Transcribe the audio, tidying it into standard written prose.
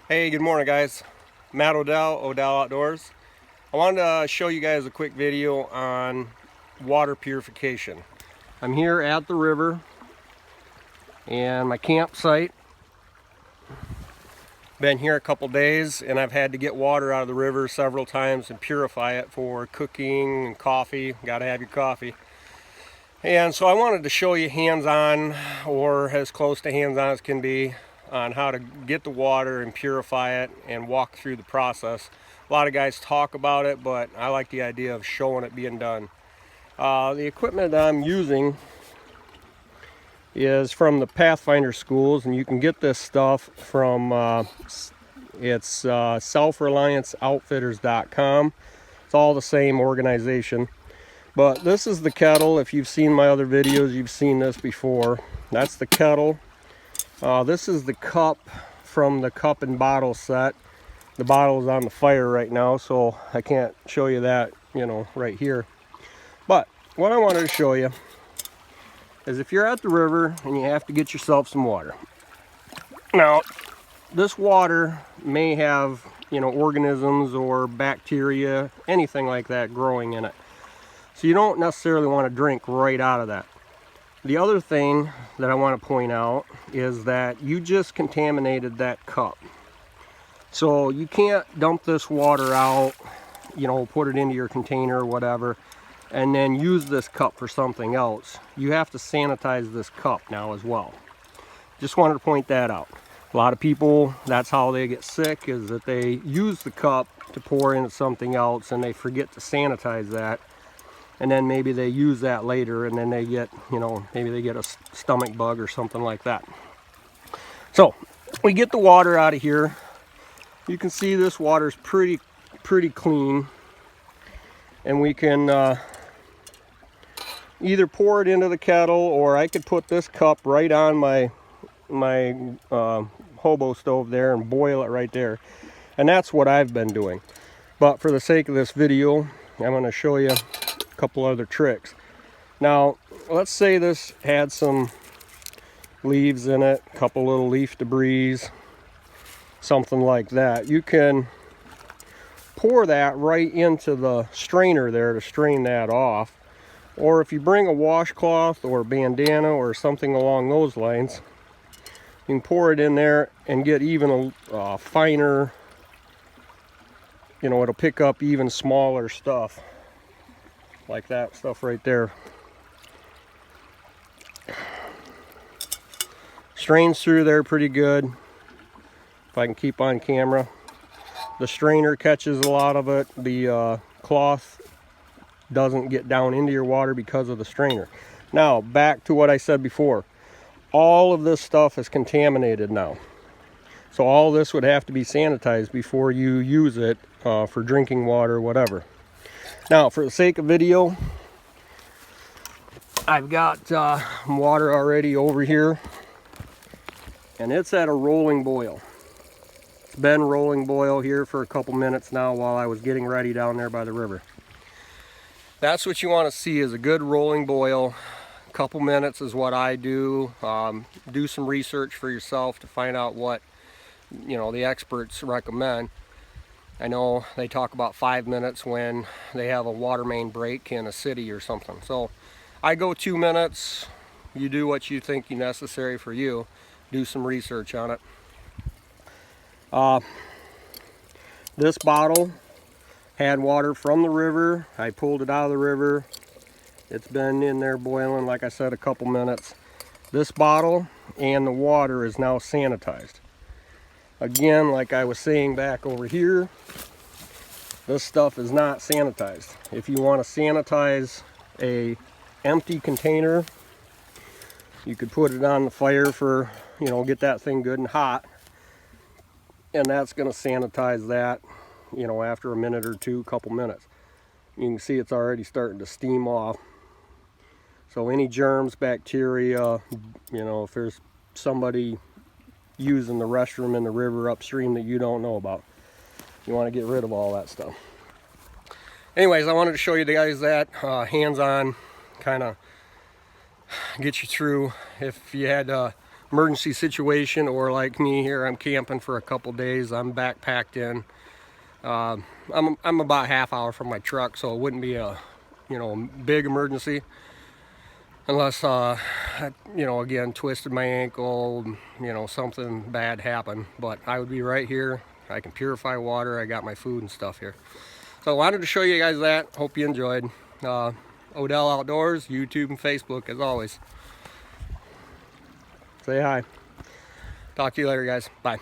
Hey, good morning guys. Matt Odell Outdoors. I wanted to show you guys a quick video on water purification. I'm here at the river and my campsite. Been here a couple days and I've had to get water out of the river several times and purify it for cooking and coffee. Gotta have your coffee. And so I wanted to show you hands-on, or as close to hands-on as can be, on how to get the water and purify it and walk through the process. A lot of guys talk about it, but I like the idea of showing it being done. The equipment that I'm using is from the Pathfinder schools, and you can get this stuff from selfrelianceoutfitters.com. It's all the same organization. But this is the kettle. If you've seen my other videos, you've seen this before. That's the kettle. This is the cup from the cup and bottle set. The bottle is on the fire right now, so I can't show you that, right here. But what I wanted to show you is if you're at the river and you have to get yourself some water. Now, this water may have, organisms or bacteria, anything like that growing in it. So you don't necessarily want to drink right out of that. The other thing that I want to point out is that you just contaminated that cup. So you can't dump this water out, put it into your container or whatever, and then use this cup for something else. You have to sanitize this cup now as well. Just wanted to point that out. A lot of people, that's how they get sick, is that they use the cup to pour into something else and they forget to sanitize that. And then maybe they use that later and then they get, maybe they get a stomach bug or something like that. So we get the water out of here. You can see this water's pretty clean. And we can either pour it into the kettle, or I could put this cup right on my hobo stove there and boil it right there. And that's what I've been doing. But for the sake of this video, I'm going to show you couple other tricks. Now, let's say this had some leaves in it, a couple little leaf debris, something like that. You can pour that right into the strainer there to strain that off. Or if you bring a washcloth or a bandana or something along those lines, you can pour it in there and get even a finer, it'll pick up even smaller stuff. Like that stuff right there. Strains through there pretty good. If I can keep on camera. The strainer catches a lot of it. The cloth doesn't get down into your water because of the strainer. Now, back to what I said before. All of this stuff is contaminated now. So all this would have to be sanitized before you use it for drinking water or whatever. Now, for the sake of video, I've got water already over here, and it's at a rolling boil. It's been rolling boil here for a couple minutes now while I was getting ready down there by the river. That's what you want to see, is a good rolling boil. A couple minutes is what I do. Do some research for yourself to find out what the experts recommend. I know they talk about 5 minutes when they have a water main break in a city or something. So I go 2 minutes. You do what you think is necessary for you. Do some research on it. This bottle had water from the river. I pulled it out of the river. It's been in there boiling, like I said, a couple minutes. This bottle and the water is now sanitized. Again, like I was saying back over here, this stuff is not sanitized. If you want to sanitize a empty container, you could put it on the fire for, get that thing good and hot. And that's going to sanitize that, after a minute or two, couple minutes. You can see it's already starting to steam off. So any germs, bacteria, if there's somebody using the restroom in the river upstream that you don't know about, you want to get rid of all that stuff. Anyways, I wanted to show you guys that hands-on, kind of get you through. If you had to emergency situation, or like me here, I'm camping for a couple days, I'm backpacked in. I'm about half hour from my truck, so it wouldn't be a, you know, big emergency unless I, you know, again, twisted my ankle, you know, something bad happened. But I would be right here. I can purify water. I got my food and stuff here. So I wanted to show you guys that. Hope you enjoyed. Odell Outdoors, YouTube and Facebook, as always. Say hi. Talk to you later, guys. Bye.